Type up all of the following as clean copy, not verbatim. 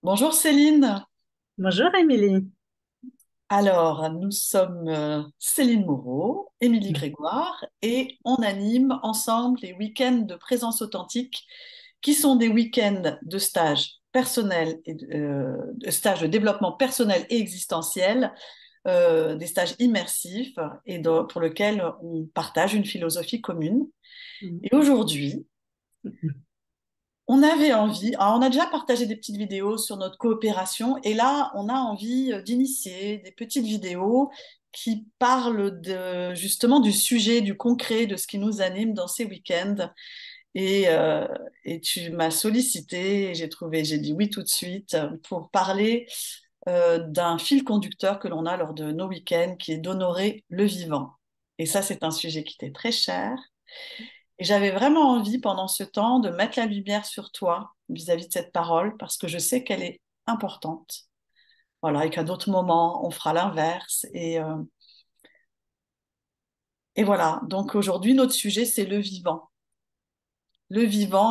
Bonjour Céline. Bonjour Émilie. Alors, nous sommes Céline Moreau, Émilie Grégoire et on anime ensemble les week-ends de présence authentique qui sont des week-ends de stage personnel et de stage de développement personnel et existentiel, des stages immersifs pour lesquels on partage une philosophie commune. Et aujourd'hui, on avait envie, on a déjà partagé des petites vidéos sur notre coopération et là, on a envie d'initier des petites vidéos qui parlent justement du sujet, du concret, de ce qui nous anime dans ces week-ends. Et, euh, et tu m'as sollicité, et j'ai dit oui tout de suite pour parler d'un fil conducteur que l'on a lors de nos week-ends qui est d'honorer le vivant. Et ça, c'est un sujet qui t'est très cher. Et j'avais vraiment envie pendant ce temps de mettre la lumière sur toi vis-à-vis de cette parole parce que je sais qu'elle est importante. Voilà, et qu'à d'autres moments, on fera l'inverse. Et voilà, donc aujourd'hui, notre sujet, c'est le vivant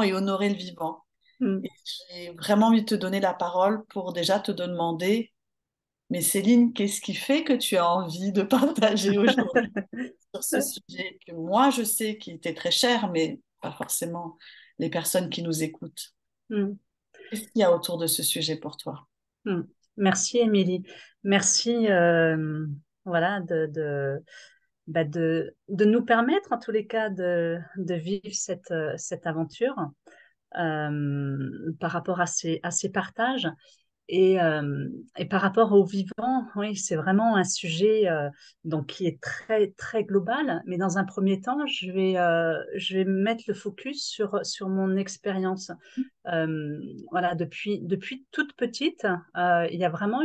et honorer le vivant. Et j'ai vraiment envie de te donner la parole pour déjà te demander, mais Céline, qu'est-ce qui fait que tu as envie de partager aujourd'hui sur ce sujet que moi, je sais qui était très cher, mais pas forcément les personnes qui nous écoutent. Qu'est-ce qu'il y a autour de ce sujet pour toi? Merci Émilie. Merci voilà, de nous permettre en tous les cas de vivre cette aventure par rapport à ces partages. Et par rapport au vivant, oui, c'est vraiment un sujet donc qui est très très global. Mais dans un premier temps, je vais mettre le focus sur mon expérience. Voilà, depuis toute petite, il y a vraiment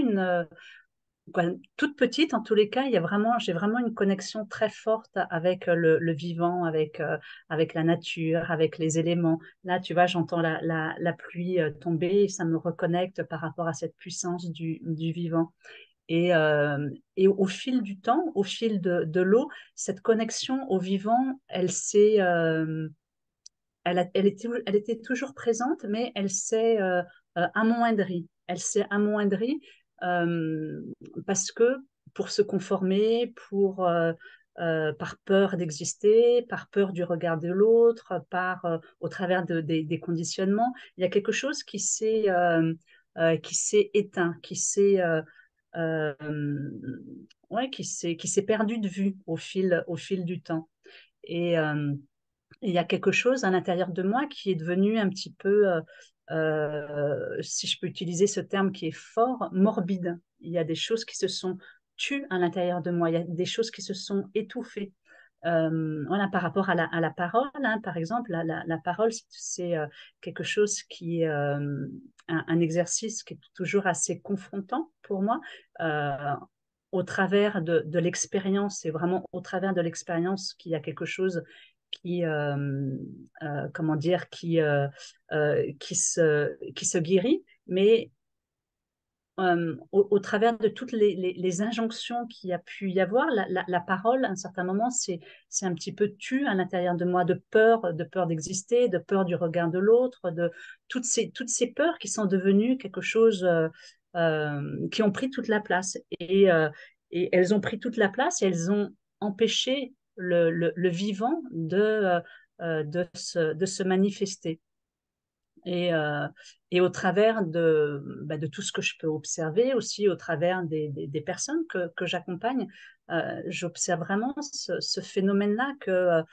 quoi, toute petite, en tous les cas, j'ai vraiment une connexion très forte avec le vivant, avec la nature, avec les éléments. Là, tu vois, j'entends la pluie tomber et ça me reconnecte par rapport à cette puissance du vivant. Et au fil du temps, au fil de l'eau, cette connexion au vivant, elle était toujours présente, mais elle s'est amoindrie. Elle s'est amoindrie euh, parce que pour se conformer, par peur d'exister, par peur du regard de l'autre, au travers des conditionnements, il y a quelque chose qui s'est éteint, euh, ouais, qui s'est perdu de vue au fil du temps. Et, euh, il y a quelque chose à l'intérieur de moi qui est devenu un petit peu, si je peux utiliser ce terme qui est fort, morbide. Il y a des choses qui se sont tues à l'intérieur de moi. Il y a des choses qui se sont étouffées. Voilà, par rapport à la parole, hein, par exemple, la parole, c'est quelque chose qui est un exercice qui est toujours assez confrontant pour moi. Euh, Au travers de l'expérience, c'est vraiment au travers de l'expérience qu'il y a quelque chose qui, comment dire, qui se guérit, mais au travers de toutes les injonctions qu'il y a pu y avoir, la parole, à un certain moment, c'est un petit peu tu à l'intérieur de moi, de peur d'exister, de peur du regard de l'autre, de toutes ces peurs qui sont devenues quelque chose, qui ont pris toute la place. Et elles ont pris toute la place et elles ont empêché le vivant de se manifester. Et, euh, et au travers de tout ce que je peux observer, aussi au travers des personnes que j'accompagne, j'observe vraiment ce phénomène-là que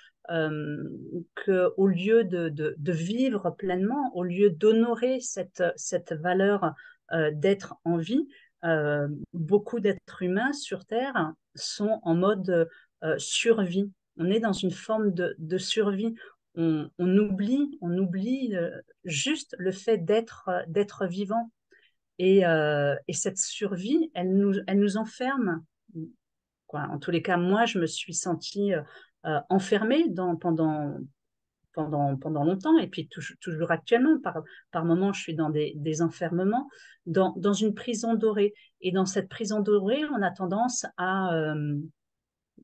au lieu de vivre pleinement, au lieu d'honorer cette valeur d'être en vie, beaucoup d'êtres humains sur Terre sont en mode survie. On est dans une forme de survie. On oublie juste le fait d'être vivant. Et cette survie, elle nous enferme. Quoi. En tous les cas, moi, je me suis sentie enfermée pendant longtemps, et puis toujours actuellement, par moments, je suis dans des enfermements, dans une prison dorée. Et dans cette prison dorée, on a tendance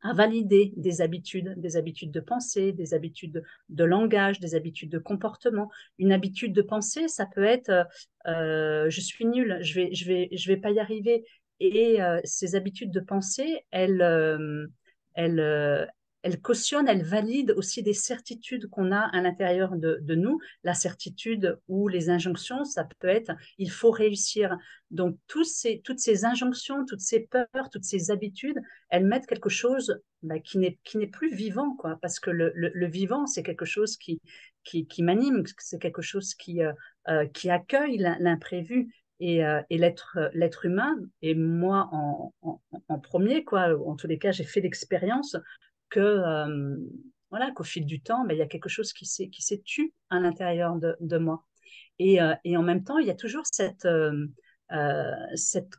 à valider des habitudes de pensée, des habitudes de langage, des habitudes de comportement. Une habitude de pensée, ça peut être je suis nulle, je vais pas y arriver. Et ces habitudes de pensée, elles, euh, elles cautionnent, elles valident aussi des certitudes qu'on a à l'intérieur de nous. La certitude ou les injonctions, ça peut être il faut réussir. Donc, toutes ces injonctions, toutes ces peurs, toutes ces habitudes, elles mettent quelque chose bah, qui n'est plus vivant, quoi, parce que le vivant, c'est quelque chose qui m'anime, c'est quelque chose qui accueille l'imprévu. Et l'être humain, et moi en premier, quoi, en tous les cas, j'ai fait l'expérience que, voilà, qu'au fil du temps, ben, il y a quelque chose qui s'est tué à l'intérieur de moi. Et en même temps, il y a toujours cette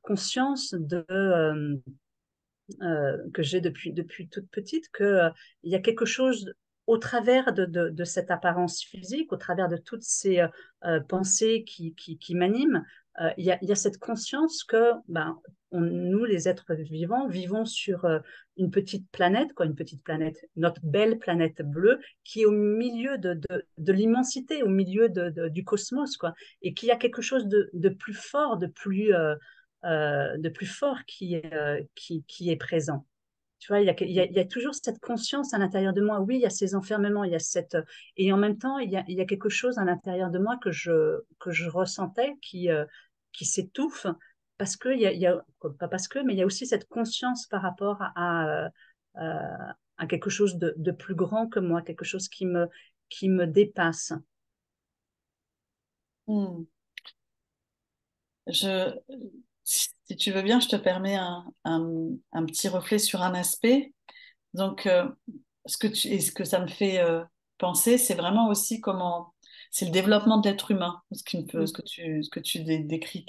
conscience que j'ai depuis toute petite, il y a quelque chose au travers de cette apparence physique, au travers de toutes ces pensées qui m'animent, il y a cette conscience que ben, nous, les êtres vivants, vivons sur une petite planète, quoi, une petite planète, notre belle planète bleue, qui est au milieu de l'immensité, au milieu du cosmos, quoi, et qu'il y a quelque chose de plus fort, de plus fort qui est présent. Tu vois, il y a toujours cette conscience à l'intérieur de moi. Oui, il y a ces enfermements, il y a et en même temps, il y a quelque chose à l'intérieur de moi que je ressentais qui s'étouffe parce que pas parce que, mais il y a aussi cette conscience par rapport à quelque chose de plus grand que moi, quelque chose qui me dépasse. Hmm. Je, si tu veux bien, je te permets un petit reflet sur un aspect. Donc, et ce que ça me fait penser, c'est vraiment aussi comment c'est le développement de l'être humain, Mm, ce que tu décris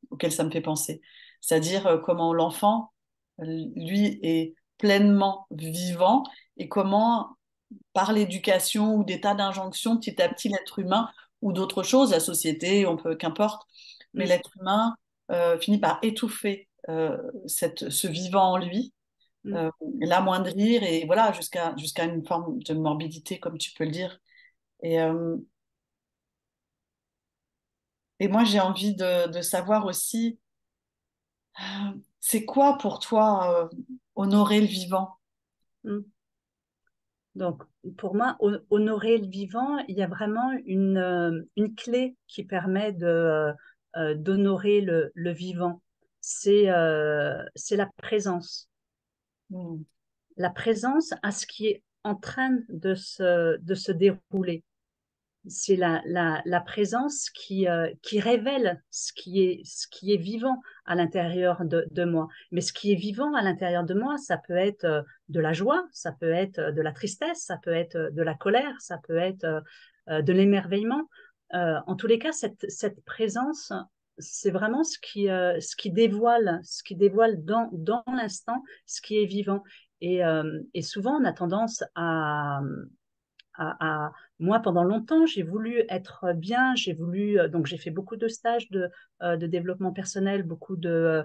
auquel ça me fait penser. C'est-à-dire comment l'enfant, lui, est pleinement vivant et comment, par l'éducation ou des tas d'injonctions, petit à petit, l'être humain ou d'autres choses, la société, qu'importe, mais mm, l'être humain finit par étouffer ce vivant en lui, mm, euh, l'amoindrir et voilà, jusqu'à une forme de morbidité, comme tu peux le dire. Et, euh, et moi, j'ai envie de savoir aussi, c'est quoi pour toi honorer le vivant? mm. Donc, pour moi, honorer le vivant, il y a vraiment une clé qui permet d'honorer le vivant. C'est la présence. Hmm. La présence à ce qui est en train de se dérouler. C'est la présence qui révèle ce qui est vivant à l'intérieur de moi. Mais ce qui est vivant à l'intérieur de moi, ça peut être de la joie, ça peut être de la tristesse, ça peut être de la colère, ça peut être de l'émerveillement. En tous les cas, cette présence, c'est vraiment ce qui dévoile dans l'instant ce qui est vivant. Et souvent, on a tendance moi, pendant longtemps, j'ai voulu être bien, donc j'ai fait beaucoup de stages de développement personnel, beaucoup euh,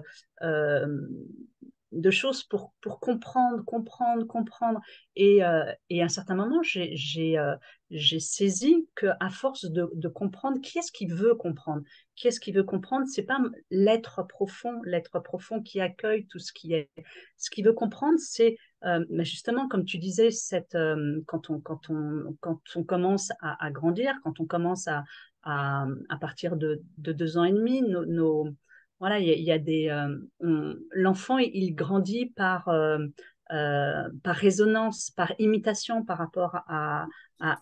de choses pour comprendre. Et à un certain moment, j'ai saisi qu'à force de comprendre, qui est-ce qui veut comprendre? Qui est-ce qui veut comprendre? C'est pas l'être profond qui accueille tout ce qui est. Ce qui veut comprendre, c'est mais justement, comme tu disais, quand on commence à grandir, quand on commence à partir de 2 ans et demi, voilà, il y a l'enfant, il grandit par résonance, par imitation par rapport à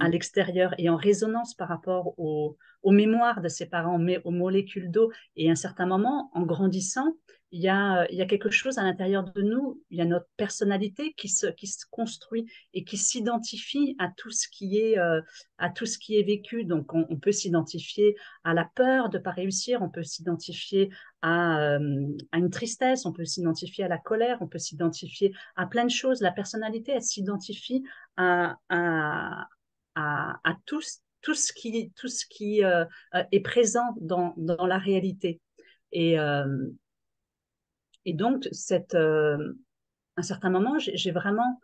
l'extérieur et en résonance par rapport aux mémoires de ses parents, mais aux molécules d'eau. Et à un certain moment, en grandissant, il y a quelque chose à l'intérieur de nous, il y a notre personnalité qui se construit et qui s'identifie à tout ce qui est vécu. Donc, on peut s'identifier à la peur de ne pas réussir, on peut s'identifier à une tristesse, on peut s'identifier à la colère, on peut s'identifier à plein de choses. La personnalité, elle s'identifie à, à, à tout ce qui est présent dans la réalité. Et, euh, et donc, un certain moment, j'ai vraiment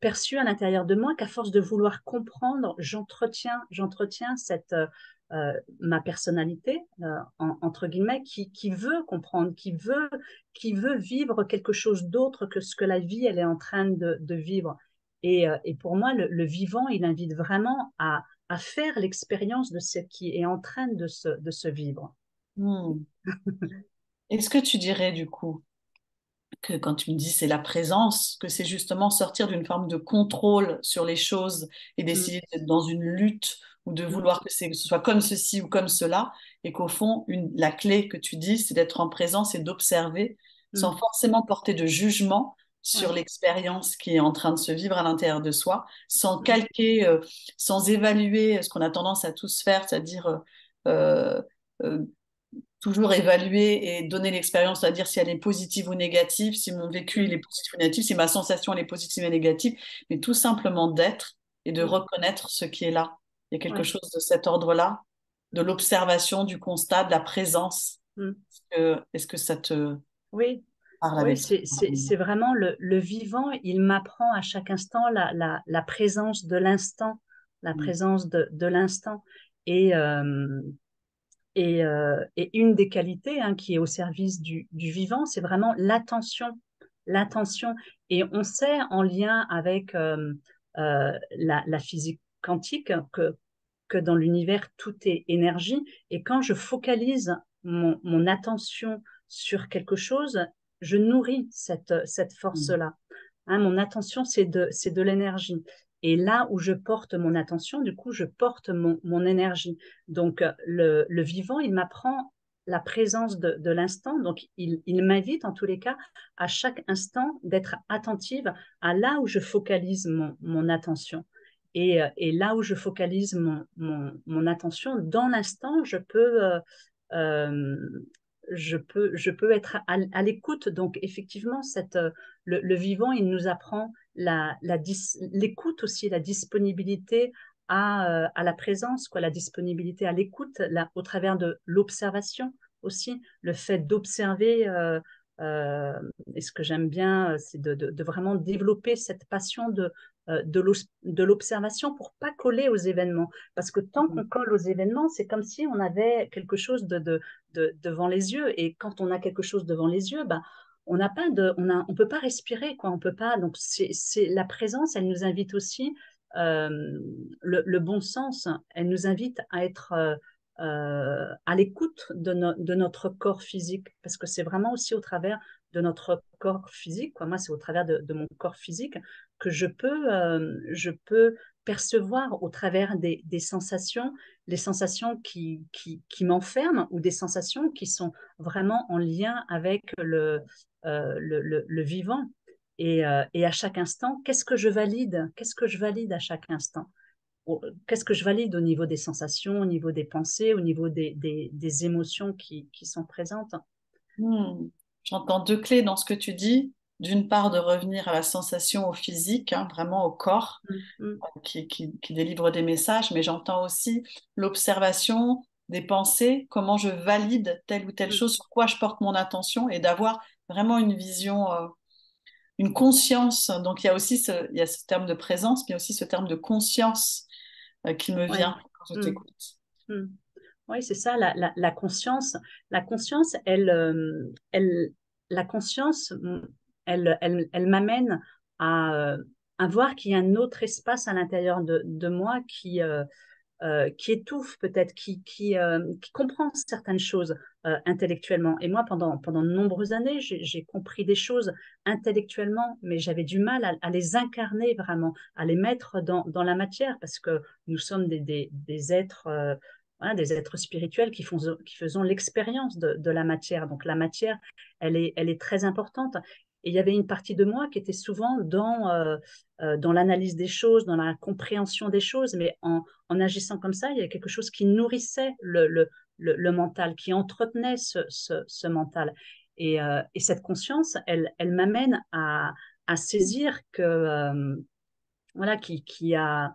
perçu à l'intérieur de moi qu'à force de vouloir comprendre, j'entretiens ma personnalité, entre guillemets, qui veut comprendre, qui veut vivre quelque chose d'autre que ce que la vie, elle est en train de vivre. Et pour moi, le vivant, il invite vraiment à faire l'expérience de ce qui est en train de se vivre. Hmm. Est-ce que tu dirais du coup que quand tu me dis c'est la présence, que c'est justement sortir d'une forme de contrôle sur les choses et Mm, d'essayer d'être dans une lutte ou de mm, vouloir que ce soit comme ceci ou comme cela, et qu'au fond, la clé que tu dis, c'est d'être en présence et d'observer sans mm. forcément porter de jugement sur Ouais. l'expérience qui est en train de se vivre à l'intérieur de soi, sans Mm, calquer, sans évaluer ce qu'on a tendance à tous faire, c'est-à-dire euh, euh, toujours évaluer et donner l'expérience, c'est-à-dire si elle est positive ou négative, si mon vécu il mm, est positif ou négatif, si ma sensation elle est positive et négative, mais tout simplement d'être et de mm. reconnaître ce qui est là. Il y a quelque Ouais. chose de cet ordre-là, de Mm, l'observation, du constat, de la présence. mm. Est-ce que ça te Oui, parle oui, avec toi? c'est vraiment le vivant. Il m'apprend à chaque instant la présence de l'instant, la Mm. présence de l'instant. Et, euh, et une des qualités, hein, qui est au service du vivant, c'est vraiment l'attention. L'attention. Et on sait, en lien avec la physique quantique, que dans l'univers, tout est énergie. Et quand je focalise mon attention sur quelque chose, je nourris cette Mm. force-là. Hein, mon attention, c'est de l'énergie. Et là où je porte mon attention, du coup, je porte mon énergie. Donc, le vivant, il m'apprend la présence de l'instant. Donc, il m'invite, en tous les cas, à chaque instant, d'être attentive à là où je focalise mon attention. Et là où je focalise mon attention, dans l'instant, euh, je peux être à l'écoute. Donc, effectivement, le vivant, il nous apprend l'écoute aussi, la disponibilité à la présence, quoi, la disponibilité à l'écoute, au travers de l'observation aussi, le fait d'observer. Euh, et ce que j'aime bien, c'est de vraiment développer cette passion de l'observation pour pas coller aux événements. Parce que tant qu'on Mm. colle aux événements, c'est comme si on avait quelque chose devant les yeux. Et quand on a quelque chose devant les yeux, ben, on n'a pas on peut pas respirer, quoi. On peut pas. Donc, la présence, elle nous invite aussi, euh, le bon sens, elle nous invite à être à l'écoute de notre corps physique, parce que c'est vraiment aussi au travers de notre corps physique, quoi. Moi, c'est au travers de mon corps physique que je peux percevoir au travers des sensations, les sensations qui m'enferment ou des sensations qui sont vraiment en lien avec le vivant. Et à chaque instant, qu'est-ce que je valide? Qu'est-ce que je valide à chaque instant? Qu'est-ce que je valide au niveau des sensations, au niveau des pensées, au niveau des émotions qui sont présentes? Hmm. J'entends deux clés dans ce que tu dis. D'une part, de revenir à la sensation, au physique, hein, vraiment au corps Mm, mm, qui délivre des messages, mais j'entends aussi l'observation des pensées, comment je valide telle ou telle mm. chose, sur quoi je porte mon attention et d'avoir vraiment une vision, une conscience. Donc il y a ce terme de présence, mais aussi ce terme de conscience qui me Ouais. vient quand je Mm, t'écoute. mm. Oui, c'est ça, la conscience. La conscience, la conscience, elle m'amène à voir qu'il y a un autre espace à l'intérieur de moi qui étouffe peut-être, qui comprend certaines choses intellectuellement. Et moi, pendant de nombreuses années, j'ai compris des choses intellectuellement, mais j'avais du mal à les incarner vraiment, à les mettre dans la matière, parce que nous sommes des êtres, voilà, des êtres spirituels qui faisons l'expérience de la matière. Donc la matière, elle est très importante. Et il y avait une partie de moi qui était souvent dans l'analyse des choses, dans la compréhension des choses, mais en agissant comme ça, il y a quelque chose qui nourrissait le mental, qui entretenait ce mental. Et cette conscience, elle m'amène à saisir que, voilà, qu'il y a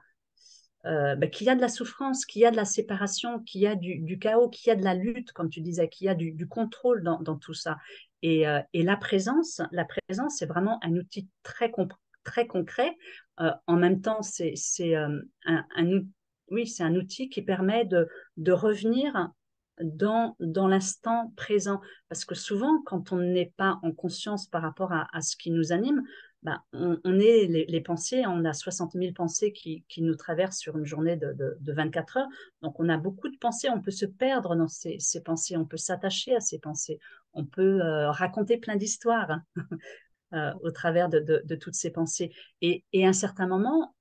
de la souffrance, qu'il y a de la séparation, qu'il y a du chaos, qu'il y a de la lutte, comme tu disais, qu'il y a du contrôle dans tout ça. Et la présence, c'est vraiment un outil très concret. En même temps, c'est oui, c'est un outil qui permet de revenir dans l'instant présent. Parce que souvent, quand on n'est pas en conscience par rapport à ce qui nous anime, ben, on est les pensées, on a 60 000 pensées qui nous traversent sur une journée de 24 heures. Donc, on a beaucoup de pensées, on peut se perdre dans ces pensées, on peut s'attacher à ces pensées, on peut raconter plein d'histoires au travers de toutes ces pensées. Et à un certain moment,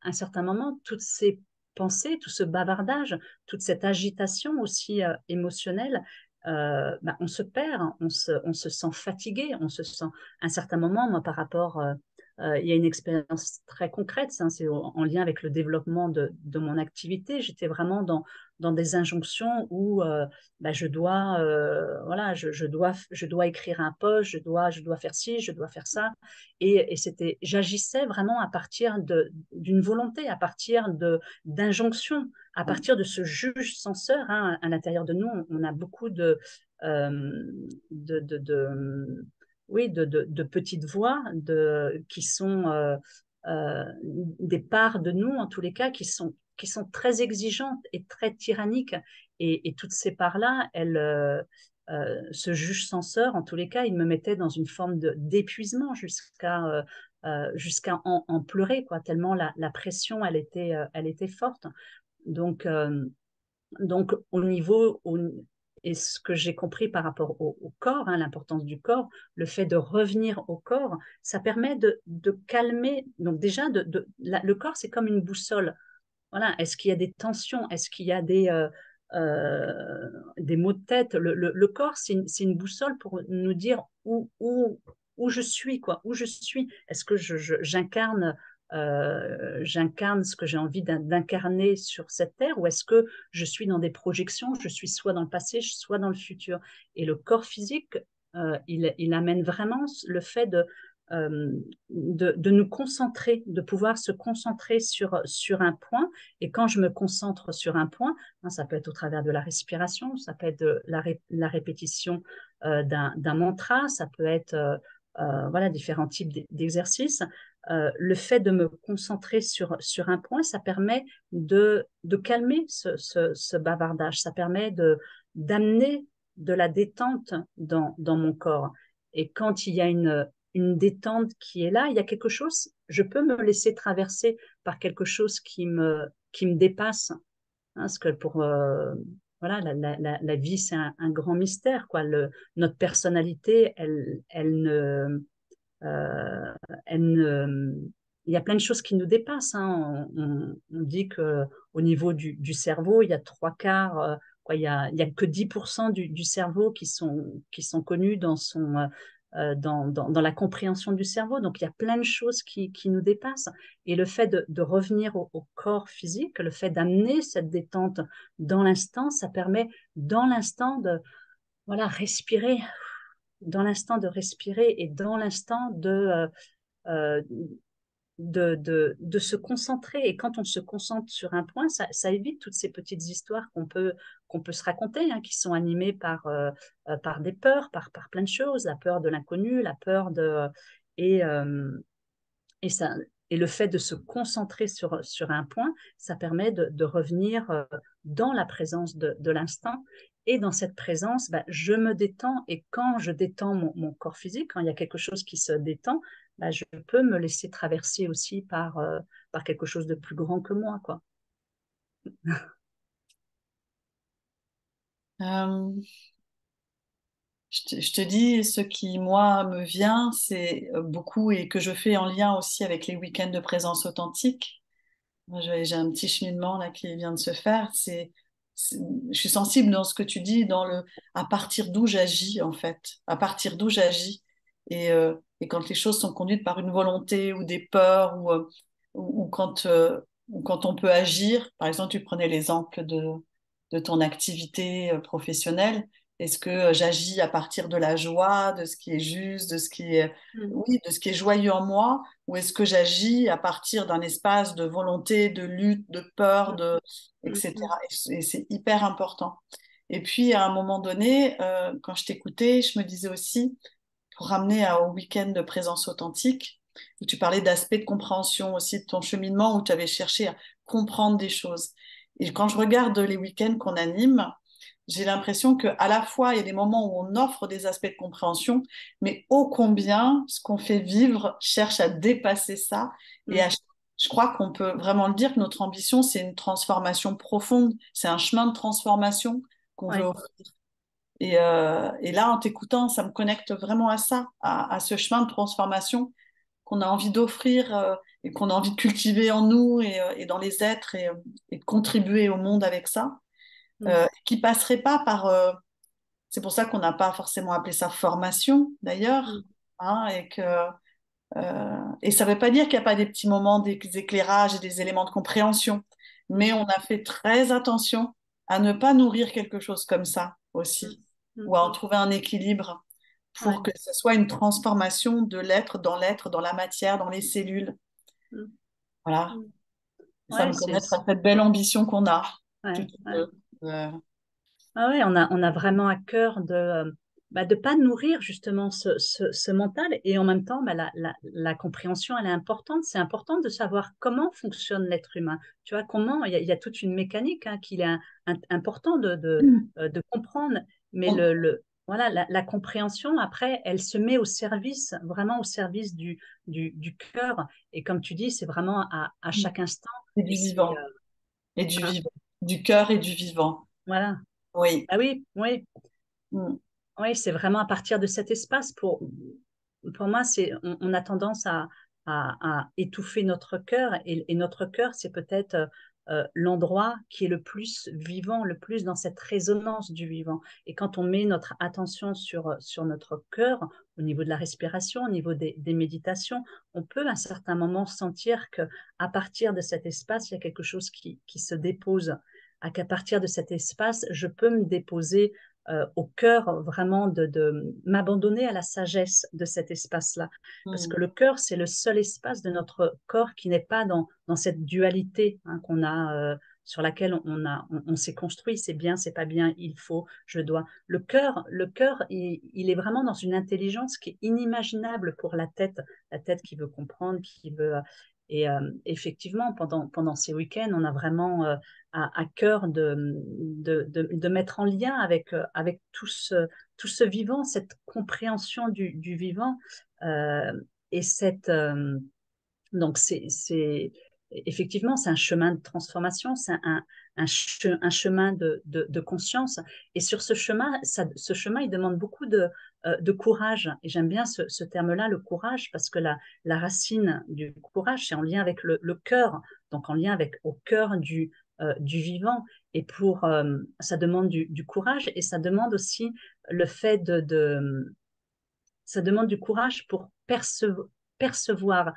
toutes ces pensées, tout ce bavardage, toute cette agitation aussi émotionnelle, bah, on se perd, on se sent fatigué, on se sent, à un certain moment, moi, par rapport, il y a une expérience très concrète, hein, c'est en lien avec le développement de mon activité. J'étais vraiment dans des injonctions où bah, voilà, je dois écrire un post, je dois faire ci, je dois faire ça. Et j'agissais vraiment à partir d'une volonté, à partir d'injonctions, à partir de ce juge censeur. Hein, à l'intérieur de nous, on a beaucoup euh, oui, de petites voix qui sont des parts de nous, en tous les cas, qui sont très exigeantes et très tyranniques. Et toutes ces parts-là, ce juge censeur, en tous les cas, il me mettait dans une forme d'épuisement jusqu'à en pleurer, quoi, tellement la pression, elle était forte. Donc, au niveau, et ce que j'ai compris par rapport au corps, hein, l'importance du corps, le fait de revenir au corps, ça permet de calmer. Donc déjà, le corps, c'est comme une boussole. Voilà, est-ce qu'il y a des tensions? Est-ce qu'il y a des maux de tête? Le corps, c'est une boussole pour nous dire où je suis, quoi, où je suis. Est-ce que j'incarne ce que j'ai envie d'incarner sur cette terre, ou est-ce que je suis dans des projections, je suis soit dans le passé, soit dans le futur? Et le corps physique, il amène vraiment le fait de nous concentrer, de pouvoir se concentrer sur un point. Et quand je me concentre sur un point, hein, ça peut être au travers de la respiration, ça peut être la répétition d'un mantra, ça peut être voilà, différents types d'exercices. Le fait de me concentrer sur un point, ça permet de calmer ce bavardage, ça permet d'amener de la détente dans mon corps. Et quand il y a une détente qui est là, il y a quelque chose, je peux me laisser traverser par quelque chose qui me dépasse. Hein, parce que voilà, la vie, c'est un grand mystère, quoi. Notre personnalité, euh, elle ne, il y a plein de choses qui nous dépassent. Hein. On dit que au niveau du cerveau, il y a trois quarts, quoi, il y a que 10% du cerveau qui sont connus dans la compréhension du cerveau. Donc, il y a plein de choses qui nous dépassent. Et le fait de revenir au corps physique, le fait d'amener cette détente dans l'instant, ça permet dans l'instant voilà, respirer, dans l'instant de respirer et dans l'instant euh, de se concentrer. Et quand on se concentre sur un point, ça évite toutes ces petites histoires qu'on peut se raconter, hein, qui sont animées par des peurs, par plein de choses, la peur de l'inconnu, la peur de... Et, euh, et, ça, et le fait de se concentrer sur un point, ça permet de revenir dans la présence de l'instant. Et dans cette présence, bah, je me détends. Et quand je détends mon corps physique, quand il y a quelque chose qui se détend, bah, je peux me laisser traverser aussi par quelque chose de plus grand que moi, quoi. Euh, je te dis, ce qui, moi, me vient, c'est beaucoup et que je fais en lien aussi avec les week-ends de présence authentique. Moi, j'ai un petit cheminement là qui vient de se faire. Je suis sensible dans ce que tu dis, à partir d'où j'agis, en fait, à partir d'où j'agis. Et quand les choses sont conduites par une volonté ou des peurs ou quand on peut agir, par exemple, tu prenais l'exemple de ton activité professionnelle. Est-ce que j'agis à partir de la joie, de ce qui est juste, Mm, oui, de ce qui est joyeux en moi, ou est-ce que j'agis à partir d'un espace de volonté, de lutte, de peur, mm, etc. Et c'est hyper important. Et puis, à un moment donné, quand je t'écoutais, je me disais aussi, pour ramener au week-end de présence authentique, où tu parlais d'aspects de compréhension aussi de ton cheminement, où tu avais cherché à comprendre des choses. Et quand je regarde les week-ends qu'on anime, j'ai l'impression qu'à la fois, il y a des moments où on offre des aspects de compréhension, mais ô combien ce qu'on fait vivre cherche à dépasser ça. Et Mm. je crois qu'on peut vraiment le dire que notre ambition, c'est une transformation profonde, c'est un chemin de transformation qu'on veut Ouais. offrir. Et là, en t'écoutant, ça me connecte vraiment à ça, à ce chemin de transformation qu'on a envie d'offrir et qu'on a envie de cultiver en nous et dans les êtres et de contribuer au monde avec ça, Mm. qui passerait pas par... c'est pour ça qu'on n'a pas forcément appelé ça formation, d'ailleurs, Mm. hein, et ça ne veut pas dire qu'il n'y a pas des petits moments d'éclairage et des éléments de compréhension, mais Mm. on a fait très attention à ne pas nourrir quelque chose comme ça Mm. aussi, Mm. ou à en trouver un équilibre pour Ouais. que ce soit une transformation de l'être, dans la matière, dans les cellules. Mm. Voilà, Mm. ça Ouais, me connecte à cette belle ambition qu'on a, ouais, toutes ouais. deux. Euh, Ah ouais, on a vraiment à cœur de pas nourrir justement ce mental et en même temps, la compréhension, elle est importante. C'est important de savoir comment fonctionne l'être humain. Tu vois, comment, il y a toute une mécanique hein, qu'il est important de comprendre. Mais on- voilà, la compréhension, après, elle se met au service, vraiment au service du cœur. Et comme tu dis, c'est vraiment à chaque instant. et Et du c'est, vivant, et du hein, vivant, du cœur et du vivant. voilà. Oui. Ah oui, oui. Mm. Oui, c'est vraiment à partir de cet espace. Pour moi, on a tendance à étouffer notre cœur et notre cœur, c'est peut-être l'endroit qui est le plus vivant, le plus dans cette résonance du vivant. Et quand on met notre attention sur notre cœur, au niveau de la respiration, au niveau des méditations, on peut à un certain moment sentir que à partir de cet espace, il y a quelque chose qui se dépose. Qu'à partir de cet espace, je peux me déposer au cœur vraiment de m'abandonner à la sagesse de cet espace-là. Parce Mm. que le cœur, c'est le seul espace de notre corps qui n'est pas dans cette dualité hein, qu'on a, sur laquelle on s'est construit, c'est bien, c'est pas bien, il faut, je dois. Le cœur il est vraiment dans une intelligence qui est inimaginable pour la tête qui veut comprendre, qui veut... Et effectivement, pendant ces week-ends, on a vraiment à cœur de mettre en lien avec tout ce vivant, cette compréhension du vivant. Euh, et donc, effectivement, c'est un chemin de transformation, c'est un chemin de conscience. Et sur ce chemin, il demande beaucoup de courage. Et j'aime bien ce terme-là, le courage, parce que la racine du courage, c'est en lien avec le cœur, donc en lien avec au cœur du vivant. Et ça demande du courage et ça demande aussi le fait ça demande du courage pour percevoir.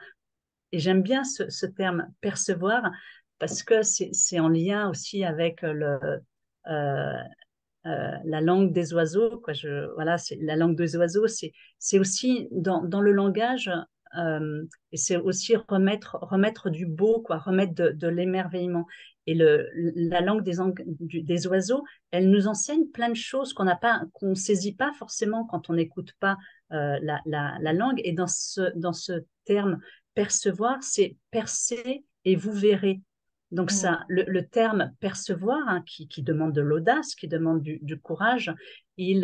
Et j'aime bien ce terme percevoir parce que c'est en lien aussi avec euh, la langue des oiseaux. Quoi. Voilà, la langue des oiseaux, c'est aussi dans le langage et c'est aussi remettre du beau, quoi, remettre de l'émerveillement. Et la langue des oiseaux, elle nous enseigne plein de choses qu'on saisit pas forcément quand on n'écoute pas la langue. Et dans ce terme percevoir, c'est percer et vous verrez. Donc Mm. ça, le terme percevoir, hein, qui demande de l'audace, qui demande du courage, il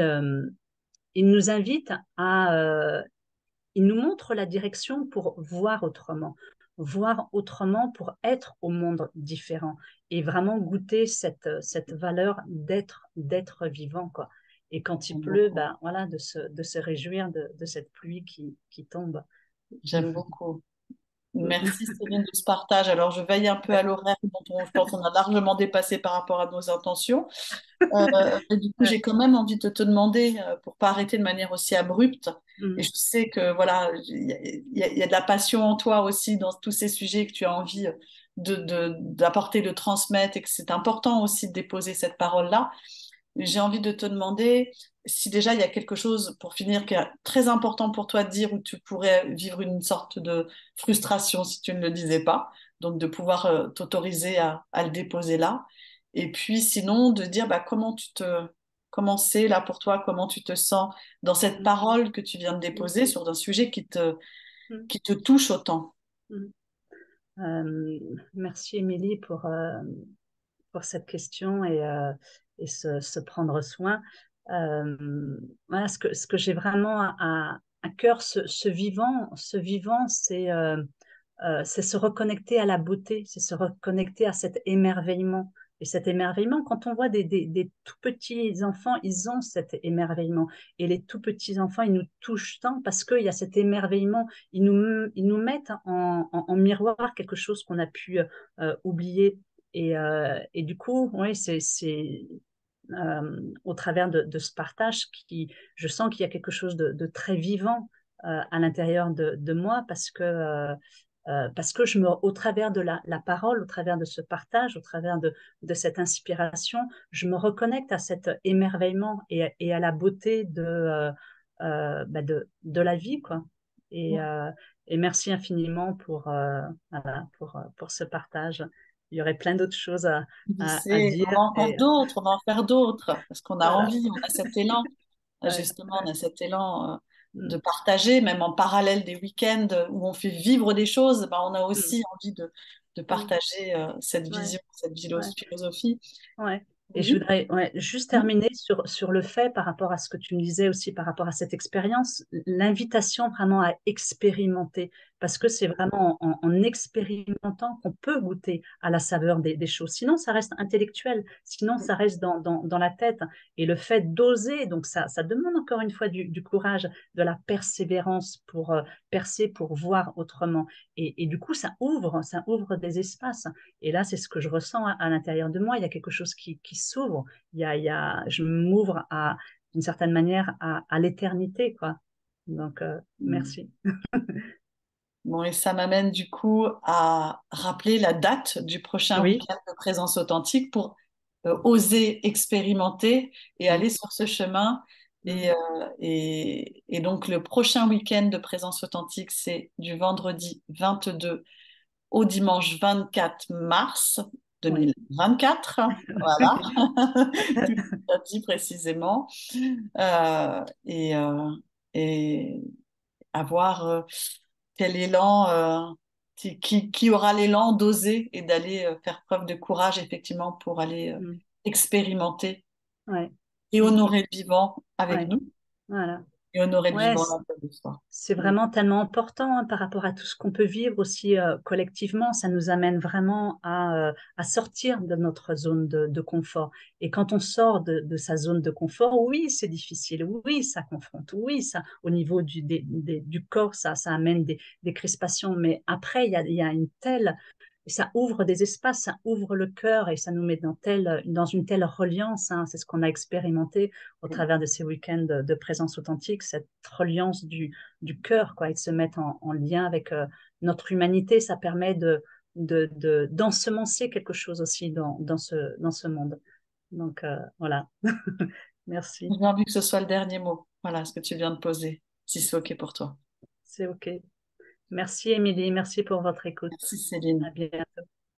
nous invite il nous montre la direction pour voir autrement pour être au monde différent et vraiment goûter cette valeur d'être vivant, quoi. Et quand il J'aime pleut, beaucoup. ben, voilà, de se réjouir de cette pluie qui tombe. J'aime beaucoup. Mm. Merci Céline de ce partage. Alors, je veille un peu à l'horaire je pense qu'on a largement dépassé par rapport à nos intentions. Et du coup, Ouais. j'ai quand même envie de te demander, pour pas arrêter de manière aussi abrupte, et Mm. je sais que voilà, il y a de la passion en toi aussi dans tous ces sujets que tu as envie d'apporter, de transmettre, et que c'est important aussi de déposer cette parole-là. J'ai envie de te demander si déjà il y a quelque chose, pour finir, qui est très important pour toi de dire, où tu pourrais vivre une sorte de frustration si tu ne le disais pas, donc de pouvoir t'autoriser à le déposer là. Et puis sinon, de dire bah, comment tu te comment c'est là pour toi, comment tu te sens dans cette Mm. parole que tu viens de Mm. déposer sur un sujet Mm. qui te touche autant. Mm. Merci Émilie pour cette question et ce prendre soin. Voilà, ce que j'ai vraiment à cœur, ce vivant, c'est se reconnecter à la beauté, c'est se reconnecter à cet émerveillement. Et cet émerveillement, quand on voit des tout petits enfants, ils ont cet émerveillement. Et les tout petits enfants, ils nous touchent tant parce qu'il y a cet émerveillement. Ils nous mettent en miroir quelque chose qu'on a pu oublier. Et du coup, oui, au travers de ce partage je sens qu'il y a quelque chose de très vivant à l'intérieur de moi parce que au travers de la parole, au travers de ce partage, au travers de cette inspiration, je me reconnecte à cet émerveillement et à la beauté de la vie, quoi. Et, euh, et merci infiniment voilà, pour ce partage. Il y aurait plein d'autres choses Je à sais, on dire. va en faire d'autres, on va en faire d'autres, parce qu'on a Voilà. envie, on a cet élan. Ouais, Justement, on a cet élan de mm, partager, même en parallèle des week-ends où on fait vivre des choses, ben, on a mm, aussi envie de mm, partager cette ouais, vision, cette ouais. philosophie. Ouais. Et je Oui. voudrais juste terminer sur le fait par rapport à ce que tu me disais aussi, par rapport à cette expérience, l'invitation vraiment à expérimenter, parce que c'est vraiment en expérimentant qu'on peut goûter à la saveur des choses. Sinon, ça reste intellectuel, sinon, ça reste dans la tête. Et le fait d'oser, donc ça demande encore une fois du courage, de la persévérance pour percer, pour voir autrement. Et du coup, ça ouvre des espaces. Et là, c'est ce que je ressens à l'intérieur de moi. Il y a quelque chose qui s'ouvre. Je m'ouvre d'une certaine manière, à l'éternité, quoi. Donc, merci. Bon, et ça m'amène du coup à rappeler la date du prochain Oui. week-end de présence authentique pour oser expérimenter et Mm, aller sur ce chemin. mm, Et donc, le prochain week-end de présence authentique, c'est du vendredi 22 au dimanche 24 mars oui. 2024. Voilà, tout à dit précisément. Et, et avoir quel élan, qui aura l'élan d'oser et d'aller faire preuve de courage, effectivement, pour aller Mm, expérimenter ouais. et Mm, honorer le vivant avec ouais. nous Voilà. et honorer le Ouais, vivant là de soi. c'est Mm. vraiment tellement important par rapport à tout ce qu'on peut vivre aussi collectivement. Ça nous amène vraiment à sortir de notre zone de confort. Et quand on sort de sa zone de confort, oui, c'est difficile. Oui, ça confronte. Oui, ça, au niveau du corps, ça amène des crispations. Mais après, il y a une telle et ça ouvre des espaces, ça ouvre le cœur et ça nous met dans une telle reliance. Hein. C'est ce qu'on a expérimenté au travers de ces week-ends de présence authentique, cette reliance du cœur, quoi, et de se mettre en lien avec notre humanité. Ça permet d'ensemencer quelque chose aussi dans ce monde. Donc, voilà. Merci. J'ai envie que ce soit le dernier mot. Voilà ce que tu viens de poser, si c'est OK pour toi. C'est OK. Merci, Émilie. Merci pour votre écoute. Merci Céline. À bientôt.